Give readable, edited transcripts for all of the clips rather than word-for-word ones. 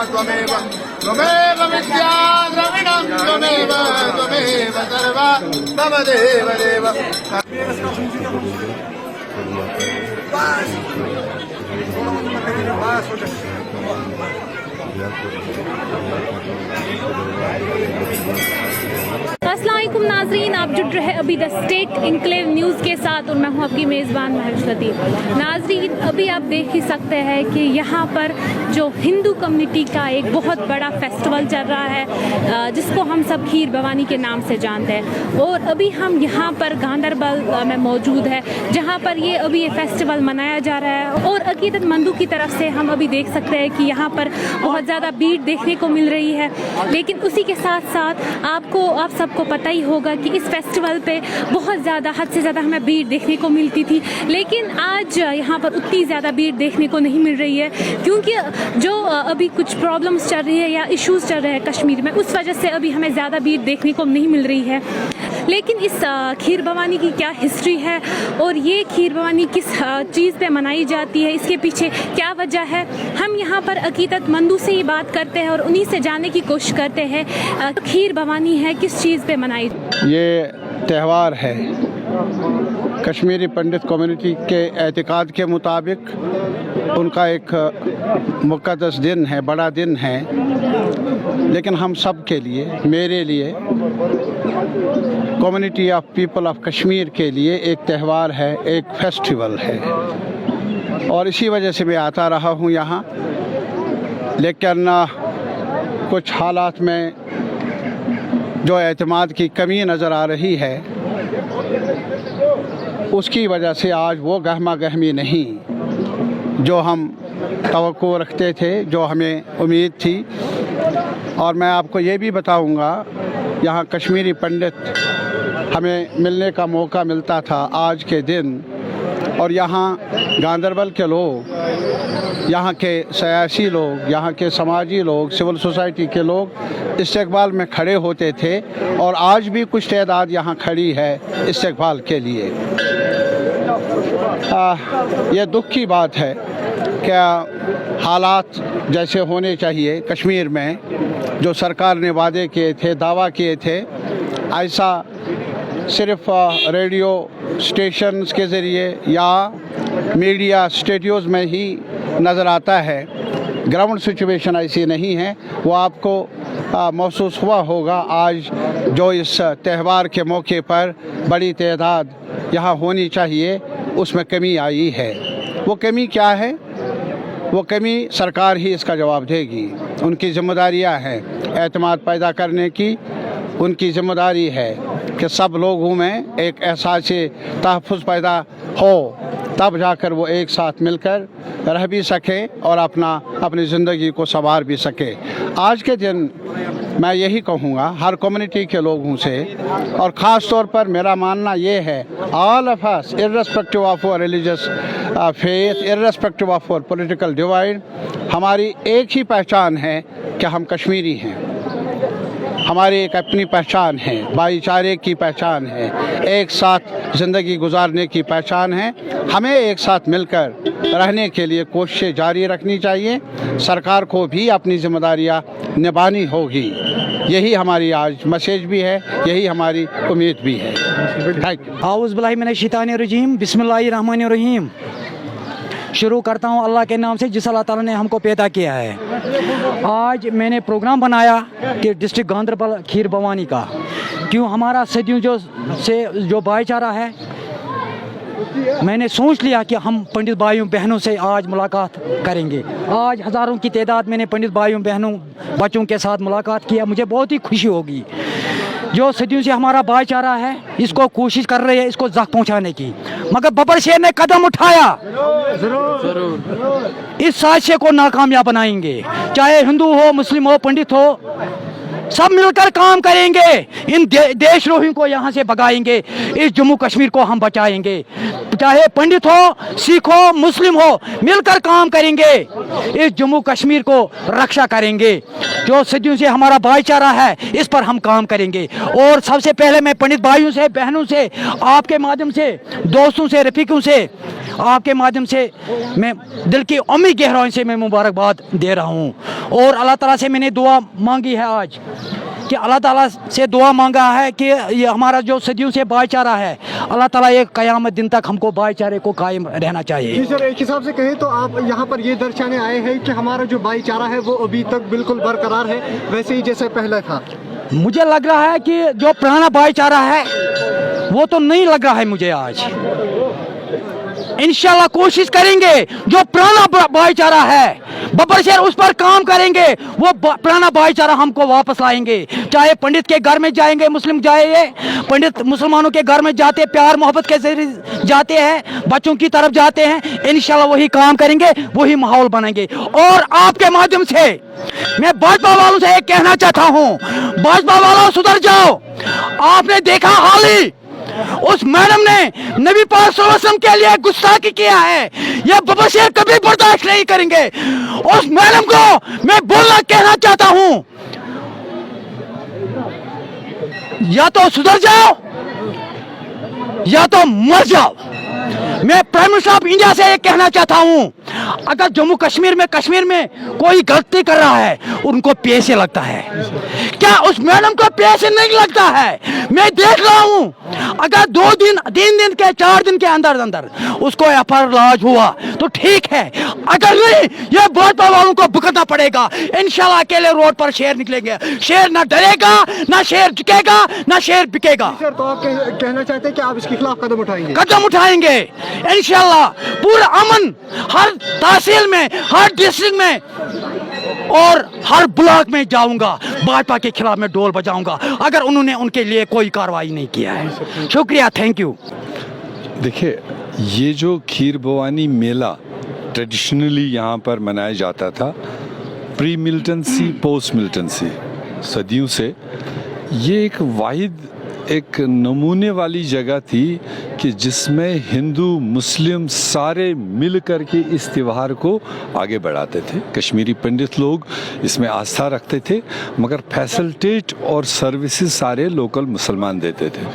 त्वमेव त्वमेव विद्या द्रविणं त्वमेव त्वमेव सर्वा तव देव देव अस्सलामुअलैकुम नाजरीन, आप जुड़ रहे अभी द स्टेट इनक्लेव न्यूज़ के साथ और मैं हूं आपकी मेज़बान महर्षवती। नाजरीन, अभी आप देख ही सकते हैं कि यहाँ पर जो हिंदू कम्युनिटी का एक बहुत बड़ा फेस्टिवल चल रहा है जिसको हम सब खीर भवानी के नाम से जानते हैं। और अभी हम यहाँ पर गांधरबल में मौजूद है जहाँ पर ये अभी ये फेस्टिवल मनाया जा रहा है। और अकीदतमंदों की तरफ से हम अभी देख सकते हैं कि यहाँ पर बहुत ज़्यादा भीड़ देखने को मिल रही है। लेकिन उसी के साथ साथ आप सबको पता ही होगा कि इस फेस्टिवल पे बहुत ज़्यादा, हद से ज़्यादा हमें भीड़ देखने को मिलती थी, लेकिन आज यहाँ पर उतनी ज़्यादा भीड़ देखने को नहीं मिल रही है क्योंकि जो अभी कुछ प्रॉब्लम्स चल रही है या इश्यूज़ चल रहे हैं कश्मीर में, उस वजह से अभी हमें ज़्यादा भीड़ देखने को नहीं मिल रही है। लेकिन इस खीर भवानी की क्या हिस्ट्री है और ये खीर भवानी किस चीज़ पे मनाई जाती है, इसके पीछे क्या वजह है, हम यहाँ पर अकीदतमंदों से ही बात करते हैं और उन्हीं से जानने की कोशिश करते हैं खीर भवानी है किस चीज़ पे मनाई। ये त्यौहार है कश्मीरी पंडित कम्युनिटी के एतिकाद के मुताबिक उनका एक मुक़द्दस दिन है, बड़ा दिन है। लेकिन हम सब के लिए, मेरे लिए, community of people of Kashmir के लिए एक त्यौहार है, एक फेस्टिवल है। और इसी वजह से मैं आता रहा हूँ यहाँ। लेकिन कुछ हालात में जो एतमाद की कमी नज़र आ रही है उसकी वजह से आज वो गहमा गहमी नहीं जो हम तवक्को रखते थे, जो हमें उम्मीद थी। और मैं आपको ये भी बताऊंगा, यहाँ कश्मीरी पंडित हमें मिलने का मौका मिलता था आज के दिन। और यहाँ गांधरबल के लोग, यहाँ के सियासी लोग, यहाँ के समाजी लोग, सिविल सोसाइटी के लोग इस्तकबाल में खड़े होते थे और आज भी कुछ तादाद यहाँ खड़ी है इस्तकबाल के लिए। ये दुख की बात है कि हालात जैसे होने चाहिए कश्मीर में, जो सरकार ने वादे किए थे, दावा किए थे, ऐसा सिर्फ रेडियो स्टेशंस के ज़रिए या मीडिया स्टूडियोज़ में ही नज़र आता है। ग्राउंड सिचुएशन ऐसी नहीं है। वो आपको महसूस हुआ होगा आज जो इस त्यौहार के मौके पर बड़ी तादाद यहाँ होनी चाहिए, उसमें कमी आई है। वो कमी क्या है? वो कमी सरकार ही इसका जवाब देगी। उनकी ज़िम्मेदारियाँ हैं एतमाद पैदा करने की, उनकी ज़िम्मेदारी है कि सब लोगों में एक एहसास तहफ़्फ़ुज़ पैदा हो, तब जाकर वो एक साथ मिलकर रह भी सके और अपनी ज़िंदगी को संवार भी सके। आज के दिन मैं यही कहूँगा हर कम्युनिटी के लोगों से, और ख़ास तौर पर मेरा मानना ये है, all of us irrespective of our religious faith, irrespective of our political divide, हमारी एक ही पहचान है कि हम कश्मीरी हैं। हमारी एक अपनी पहचान है, भाईचारे की पहचान है, एक साथ ज़िंदगी गुजारने की पहचान है। हमें एक साथ मिलकर रहने के लिए कोशिशें जारी रखनी चाहिए। सरकार को भी अपनी ज़िम्मेदारियां निभानी होगी। यही हमारी आज मैसेज भी है, यही हमारी उम्मीद भी है। आऊज़ बिल्लाहि मिनश शैतानिर रजीम, बिस्मिल्लाहिर रहमानिर रहीम। शुरू करता हूँ अल्लाह के नाम से जिस अल्लाह ताला ने हमको पैदा किया है। आज मैंने प्रोग्राम बनाया कि डिस्ट्रिक्ट गांधरबल खीर भवानी का, क्यों हमारा सदियों जो भाईचारा है, मैंने सोच लिया कि हम पंडित भाइयों बहनों से आज मुलाकात करेंगे। आज हज़ारों की तादाद मैंने पंडित भाइयों बहनों बच्चों के साथ मुलाकात किया। मुझे बहुत ही खुशी होगी। जो सदियों से हमारा भाईचारा है, इसको कोशिश कर रहे हैं इसको ज़ख्म पहुंचाने की, मगर बब्बर शेर ने कदम उठाया। जरूर इस साजिश को नाकामयाब बनाएंगे। चाहे हिंदू हो, मुस्लिम हो, पंडित हो, सब मिलकर काम करेंगे, इन देशद्रोहियों को यहाँ से भगाएंगे, इस जम्मू कश्मीर को हम बचाएंगे। चाहे पंडित हो, सिख हो, मुस्लिम हो, मिलकर काम करेंगे, इस जम्मू कश्मीर को रक्षा करेंगे। जो सदियों से हमारा भाईचारा है, इस पर हम काम करेंगे। और सबसे पहले मैं पंडित भाइयों से, बहनों से, आपके माध्यम से, दोस्तों से, रफीकों से, आपके माध्यम से मैं दिल की उम्मीद गहराई से मैं मुबारकबाद दे रहा हूँ। और अल्लाह ताला से मैंने दुआ मांगी है आज, कि अल्लाह ताला से दुआ मांगा है कि ये हमारा जो सदियों से भाईचारा है, अल्लाह ताला एक क़यामत दिन तक हमको भाईचारे को कायम रहना चाहिए। जी सर, एक हिसाब से कहें तो आप यहाँ पर ये दर्शाने आए हैं कि हमारा जो भाईचारा है वो अभी तक बिल्कुल बरकरार है, वैसे ही जैसे पहले था। मुझे लग रहा है कि जो पुराना भाईचारा है वो तो नहीं लग रहा है मुझे आज। इंशाल्लाह कोशिश करेंगे जो पुराना भाईचारा है बब्बर शेर, उस पर काम करेंगे, वो पुराना भाईचारा हमको वापस लाएंगे। चाहे पंडित के घर में जाएंगे, मुस्लिम जाए, पंडित मुसलमानों के घर में जाते, प्यार मोहब्बत के जरिए जाते हैं, बच्चों की तरफ जाते हैं, इंशाल्लाह वही काम करेंगे, वही माहौल बनाएंगे। और आपके माध्यम से मैं भाजपा वालों से एक कहना चाहता हूँ, भाजपा वालों सुधर जाओ। आपने देखा हाल ही उस मैडम ने नबी पाक सल्लल्लाहु अलैहि वसल्लम के लिए गुस्ताखी किया है, ये बब्बर शेर कभी बर्दाश्त नहीं करेंगे। उस मैडम को मैं बोलना कहना चाहता हूं, या तो सुधर जाओ या तो मर जाओ। मैं प्राइम मिनिस्टर ऑफ इंडिया से ये कहना चाहता हूं, अगर जम्मू कश्मीर में कोई गलती कर रहा है, उनको पैसे लगता है, क्या उस मैडम को पैसे नहीं लगता है? मैं देख रहा हूं, अगर 2 दिन, 3 दिन के, 4 दिन के अंदर अंदर उसको एफआईआर लॉन्च हुआ तो ठीक है, अगर नहीं, ये भाजपा वालों को भुगतना पड़ेगा। इंशाल्लाह अकेले रोड पर शेर निकलेंगे, शेर ना डरेगा, ना शेर झुकेगा, ना शेर बिकेगा। सर, तो आप कहना चाहते हैं कि आप इसके खिलाफ कदम उठाएंगे? कदम उठाएंगे इंशाल्लाह। पूरा अमन हर तहसील में, हर डिस्ट्रिक्ट में और हर ब्लॉक में जाऊंगा, भाजपा के खिलाफ मैं ढोल बजाऊंगा अगर उन्होंने उनके लिए कोई कार्रवाई नहीं किया है। शुक्रिया, थैंक यू। देखिए, ये जो खीर भवानी मेला ट्रेडिशनली यहाँ पर मनाया जाता था, प्री मिलिटेंसी, पोस्ट मिलिटेंसी, सदियों से, ये एक वाहिद, एक नमूने वाली जगह थी कि जिसमें हिंदू मुस्लिम सारे मिल कर के इस त्यौहार को आगे बढ़ाते थे। कश्मीरी पंडित लोग इसमें आस्था रखते थे, मगर फैसिलिटेट और सर्विसेज सारे लोकल मुसलमान देते थे।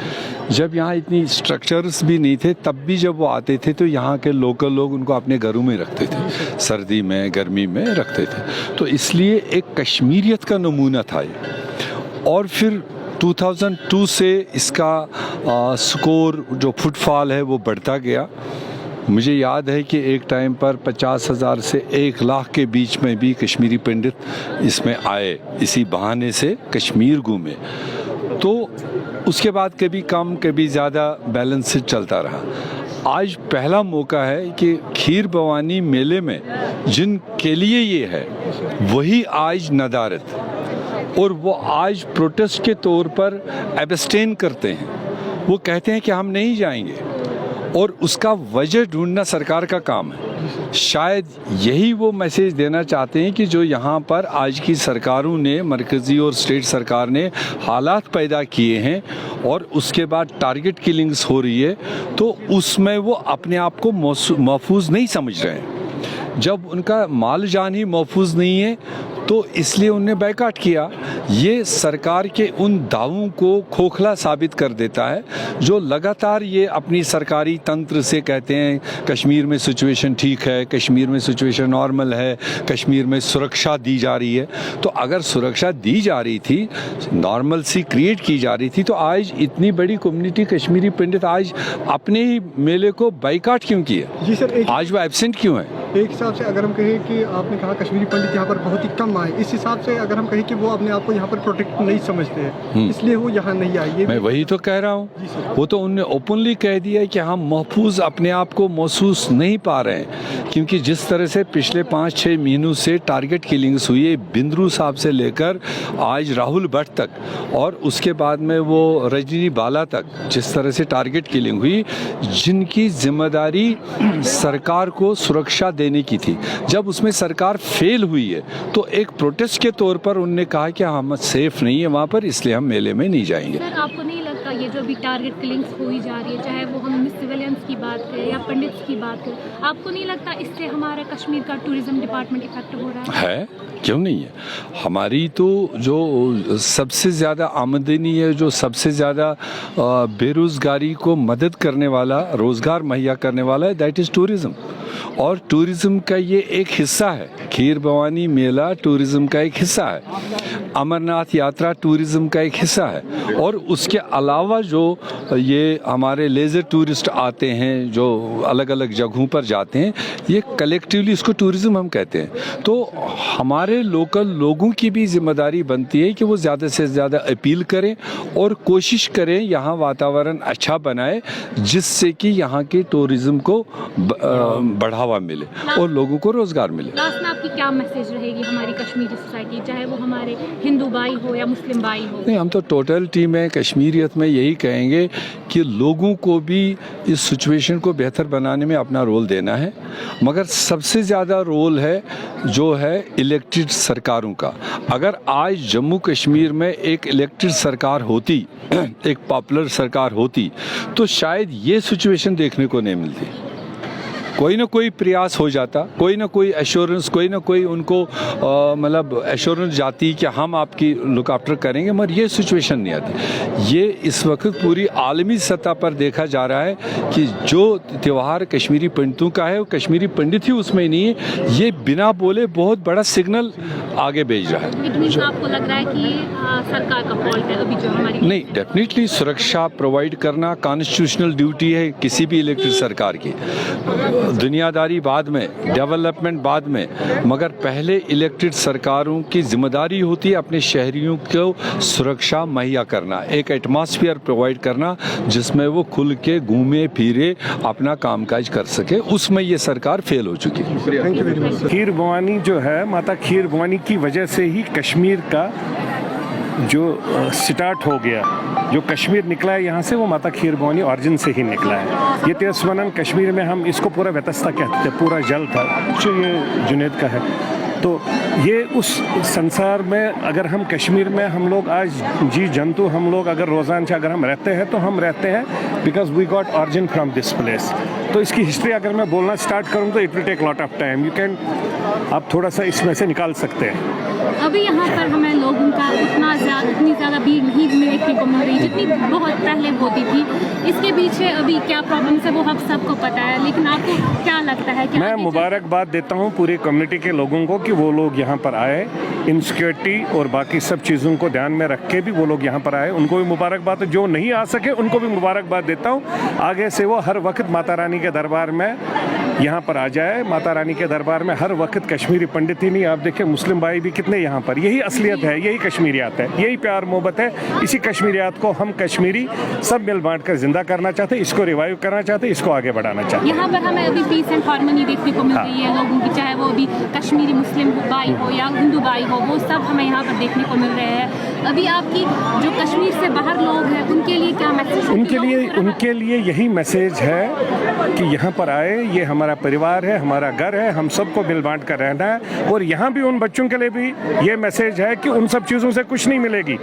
जब यहाँ इतनी स्ट्रक्चर्स भी नहीं थे, तब भी जब वो आते थे तो यहाँ के लोकल लोग उनको अपने घरों में रखते थे, सर्दी में, गर्मी में रखते थे। तो इसलिए एक कश्मीरियत का नमूना था ये। और फिर 2002 से इसका स्कोर, जो फुटफॉल है, वो बढ़ता गया। मुझे याद है कि एक टाइम पर 50,000 से 1 लाख के बीच में भी कश्मीरी पंडित इसमें आए, इसी बहाने से कश्मीर घूमे। तो उसके बाद कभी कम, कभी ज़्यादा बैलेंस से चलता रहा। आज पहला मौका है कि खीर भवानी मेले में जिनके लिए ये है, वही आज नदारत, और वो आज प्रोटेस्ट के तौर पर एब्स्टेन करते हैं। वो कहते हैं कि हम नहीं जाएंगे, और उसका वजह ढूंढना सरकार का काम है। शायद यही वो मैसेज देना चाहते हैं कि जो यहाँ पर आज की सरकारों ने, मरकज़ी और स्टेट सरकार ने हालात पैदा किए हैं और उसके बाद टारगेट किलिंग्स हो रही है, तो उसमें वो अपने आप को महफूज नहीं समझ रहे हैं। जब उनका माल जान ही महफूज नहीं है, तो इसलिए उन्होंने बायकॉट किया। ये सरकार के उन दावों को खोखला साबित कर देता है जो लगातार ये अपनी सरकारी तंत्र से कहते हैं कश्मीर में सिचुएशन ठीक है, कश्मीर में सिचुएशन नॉर्मल है, कश्मीर में सुरक्षा दी जा रही है। तो अगर सुरक्षा दी जा रही थी, नॉर्मल सी क्रिएट की जा रही थी, तो आज इतनी बड़ी कम्युनिटी कश्मीरी पंडित आज अपने ही मेले को बायकॉट क्यों किया? जी सर, आज वो एब्सेंट क्यों है? एक हिसाब से अगर हम कहें कि आपने कहा कश्मीरी पंडित यहाँ पर बहुत ही कम आए, इस हिसाब से अगर हम कहें कि वो अपने आप को यहाँ पर प्रोटेक्ट नहीं समझते हैं, इसलिए वो यहाँ नहीं आए। ये मैं वही तो कह रहा हूँ। वो तो उन्होंने ओपनली कह दिया है कि हम महफूज अपने आप को महसूस नहीं पा रहे हैं, क्योंकि जिस तरह से पिछले 5-6 महीनों से टारगेट किलिंग्स हुई है, बिंद्रू साहब से लेकर आज राहुल भट्ट तक, और उसके बाद में वो रजनी बाला तक, जिस तरह से टारगेट किलिंग हुई, जिनकी जिम्मेदारी सरकार को सुरक्षा देने की थी। जब उसमें सरकार फेल हुई है तो एक प्रोटेस्ट के तौर पर उन्होंने कहा कि हम सेफ नहीं है वहाँ पर, इसलिए हम मेले में नहीं जाएंगे। सर, आपको नहीं लगता ये जो अभी टारगेट किलिंग्स हुई जा रही है, चाहे वो हम सिविलियंस की बात करें या पंडित्स की बात करें, आपको नहीं लगता इससे हमारा कश्मीर का टूरिज्म डिपार्टमेंट इफेक्टिव हो रहा है? क्यों नहीं है? हमारी तो जो सबसे ज़्यादा आमदनी है, जो सबसे ज़्यादा बेरोज़गारी को मदद करने वाला, रोज़गार मुहैया करने वाला है, दैट इज़ टूरिज़्म। और टूरिज़्म का ये एक हिस्सा है। खीर भवानी मेला टूरिज़्म का एक हिस्सा है, अमरनाथ यात्रा टूरिज़्म का एक हिस्सा है, और उसके अलावा जो ये हमारे लेज़र टूरिस्ट आते हैं जो अलग अलग जगहों पर जाते हैं, ये कलेक्टिवली इसको टूरिज़्म हम कहते हैं। तो हमारे लोकल लोगों की भी जिम्मेदारी बनती है कि वो ज़्यादा से ज़्यादा अपील करें और कोशिश करें यहाँ वातावरण अच्छा बनाए, जिससे कि यहाँ के टूरिज़्म को बढ़ावा मिले और लोगों को रोज़गार मिले। लास्ट में आपकी क्या मैसेज रहेगी हमारी कश्मीरी सोसाइटी, चाहे वो हमारे हिंदू भाई हो या मुस्लिम भाई हो? नहीं, हम तो टोटल टीम है कश्मीरियत में, यही कहेंगे कि लोगों को भी इस सिचुएशन को बेहतर बनाने में अपना रोल देना है, मगर सबसे ज़्यादा रोल है जो है इलेक्टेड सरकारों का। अगर आज जम्मू कश्मीर में एक इलेक्टेड सरकार होती, एक पॉपुलर सरकार होती, तो शायद ये सिचुएशन देखने को नहीं मिलती। कोई ना कोई प्रयास हो जाता, कोई ना कोई एश्योरेंस, कोई ना कोई उनको मतलब एश्योरेंस जाती कि हम आपकी लुक आफ्टर करेंगे, मगर ये सिचुएशन नहीं आती। ये इस वक्त पूरी आलमी सतह पर देखा जा रहा है कि जो त्यौहार कश्मीरी पंडितों का है, वो कश्मीरी पंडित ही उसमें नहीं है, ये बिना बोले बहुत बड़ा सिग्नल आगे भेज रहा है। आपको लग रहा है कि सरकार का फॉल्ट है अभी जो हमारी? नहीं, डेफिनेटली सुरक्षा प्रोवाइड करना कॉन्स्टिट्यूशनल ड्यूटी है किसी भी इलेक्टेड सरकार की। दुनियादारी बाद में, डेवलपमेंट बाद में, मगर पहले इलेक्टेड सरकारों की जिम्मेदारी होती है अपने शहरियों को सुरक्षा मुहैया करना, एक एटमॉस्फेयर प्रोवाइड करना जिसमें वो खुल के घूमे फिरे अपना कामकाज कर सके। उसमें ये सरकार फेल हो चुकी है। खीर भवानी जो है, माता खीर भवानी की वजह से ही कश्मीर का जो स्टार्ट हो गया, जो कश्मीर निकला है यहाँ से, वो माता खीर भवानी ऑरिजिन से ही निकला है। ये तेसवनन कश्मीर में हम इसको पूरा व्यतस्ता कहते थे, पूरा जल था जो ये जुनेद का है। तो ये उस संसार में अगर हम कश्मीर में हम लोग आज जी जंतु हम लोग अगर रोज़ाना से अगर हम रहते हैं तो हम रहते हैं because we got origin from this place. तो इसकी हिस्ट्री अगर मैं बोलना स्टार्ट करूँ तो it will take lot of time. You can आप थोड़ा सा इसमें से निकाल सकते हैं। अभी यहाँ पर हमें लोगों का इतनी ज़्यादा भीड़ नहीं देखने को मिल रही जितनी बहुत पहले होती थी। इसके पीछे अभी क्या प्रॉब्लम है वो हम सबको पता है, लेकिन आपको क्या लगता है? कि मैं मुबारकबाद देता हूँ पूरी कम्युनिटी के लोगों को कि वो लोग यहाँ पर आए, इनसिक्योरिटी और बाकी सब चीज़ों को ध्यान में रख के भी वो लोग यहाँ पर आए, उनको भी मुबारकबाद। जो नहीं आ सके उनको भी मुबारकबाद देता हूँ। आगे से वो हर वक्त माता रानी के दरबार में यहाँ पर आ जाए। माता रानी के दरबार में हर वक्त कश्मीरी पंडित ही नहीं, आप देखिए मुस्लिम भाई भी कितने यहाँ पर। यही असलियत है, यही कश्मीरियात है, यही प्यार मोहब्बत है। इसी कश्मीरियात को हम कश्मीरी सब मिल बांट कर जिंदा करना चाहते हैं, इसको रिवाइव करना चाहते हैं, इसको आगे बढ़ाना चाहते हैं। यहाँ पर हमें अभी पीस एंड हार्मनी देखने को मिल रही है लोगों की, चाहे वो अभी कश्मीरी मुस्लिम भाई हो या हिंदू भाई हो, वो सब हमें यहाँ पर देखने को मिल रहे हैं। अभी आपकी जो कश्मीर से बाहर लोग हैं उनके लिए क्या मैसेज? उनके लिए यही मैसेज है कि यहाँ पर आए, ये हमारा परिवार है, हमारा घर है, हम सबको मिल बांट कर रहना है। और यहाँ भी उन बच्चों के लिए भी ये मैसेज है कि उन सब चीज़ों से कुछ नहीं मिलेगी।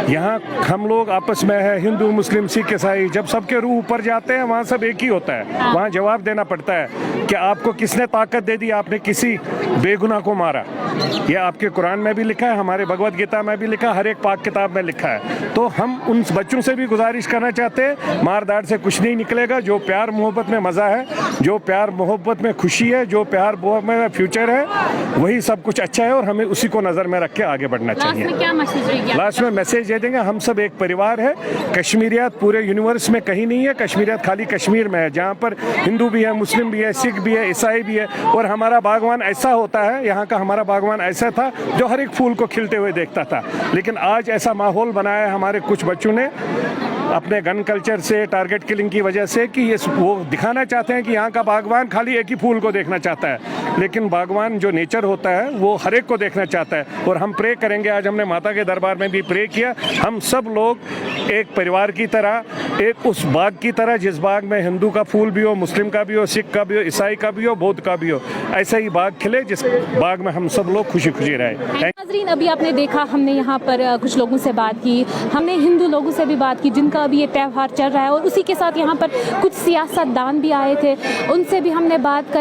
यहाँ हम लोग आपस में है, हिंदू मुस्लिम सिख ईसाई, जब सबके रूह ऊपर जाते हैं वहाँ सब एक ही होता है। वहाँ जवाब देना पड़ता है कि आपको किसने ताकत दे दी, आपने किसी बेगुनाह को मारा। ये आपके कुरान में भी लिखा है, हमारे भगवत गीता में भी लिखा है, हर एक पाक किताब में लिखा है। तो हम उन बच्चों से भी गुजारिश करना चाहते हैं, मार दाड़ से कुछ नहीं निकलेगा। जो प्यार मोहब्बत में मज़ा है, जो प्यार मोहब्बत में खुशी है, जो प्यार मोहब्बत में फ्यूचर है, वही सब कुछ अच्छा है और हमें उसी को नज़र में रख के आगे बढ़ना चाहिए। लास्ट में मैसेज दे देंगे, हम सब एक परिवार है। कश्मीरियत पूरे यूनिवर्स में कहीं नहीं है, कश्मीरियत खाली कश्मीर में है, जहाँ पर हिंदू भी है, मुस्लिम भी है, सिख भी है, ईसाई भी है। और हमारा बागवान ऐसा होता है, यहाँ का हमारा बागवान ऐसा था जो हर एक फूल को खिलते हुए देखता था। लेकिन आज ऐसा माहौल बनाया है हमारे कुछ बच्चों ने अपने गन कल्चर से, टारगेट किलिंग की वजह से, कि ये वो दिखाना चाहते हैं कि यहाँ का बागवान खाली एक ही फूल को देखना चाहता है। लेकिन बागवान जो नेचर होता है वो हर एक को देखना चाहता है। और हम प्रे करेंगे, आज हमने माता के दरबार में भी प्रे किया, हम सब लोग एक परिवार की तरह एक उस बाग की तरह जिस बाग में हिंदू का फूल भी हो, मुस्लिम का भी हो, सिख का भी हो, ईसाई का भी हो, बौद्ध का भी हो, ऐसा ही बाग खिले जिस बाग में हम सब लोग खुशी खुशी रहें। नाज़रीन, अभी आपने देखा हमने यहाँ पर कुछ लोगों से बात की, हमने हिंदू लोगों से भी बात की जिनका अभी ये त्यौहार चल रहा है, और उसी के साथ यहाँ पर कुछ सियासतदान भी आए थे, उनसे भी हमने बात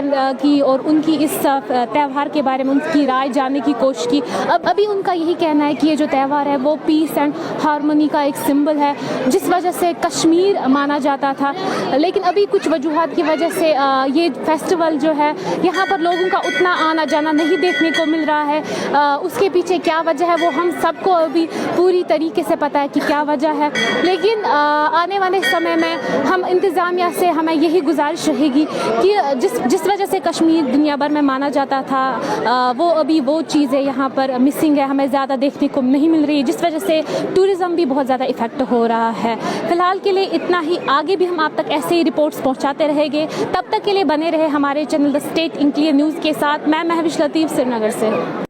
की और उनकी इस त्यौहार के बारे में उनकी राय जानने की कोशिश की। अभी उनका यही कहना है कि ये जो त्यौहार है वो पीस एंड हारमोनी का एक सिंबल है, जिस वजह से कश्मीर माना जाता था, लेकिन अभी कुछ वजूहात की वजह से ये फेस्टिवल जो है यहाँ पर लोगों का उतना आना जाना नहीं देखने को मिल रहा है। उसके पीछे क्या वजह है वो हम सबको अभी पूरी तरीके से पता है कि क्या वजह है, लेकिन आने वाले समय में हम इंतज़ामिया से हमें यही गुजारिश रहेगी कि जिस वजह से कश्मीर दुनिया भर में माना जाता था वो अभी वो चीज़ें यहाँ पर मिसिंग है, हमें ज़्यादा देखने को नहीं मिल रही है, जिस वजह से टूरिज़्म भी बहुत ज़्यादा इफ़ेक्ट हो रहा है। फ़िलहाल के लिए इतना ही, आगे भी हम आप तक ऐसे ही रिपोर्ट्स पहुँचाते रहेंगे। तब तक के लिए बने रहे हमारे चैनल द स्टेट इंक्लियर न्यूज़ के साथ। मैं महविश लतीफ़, श्रीनगर से।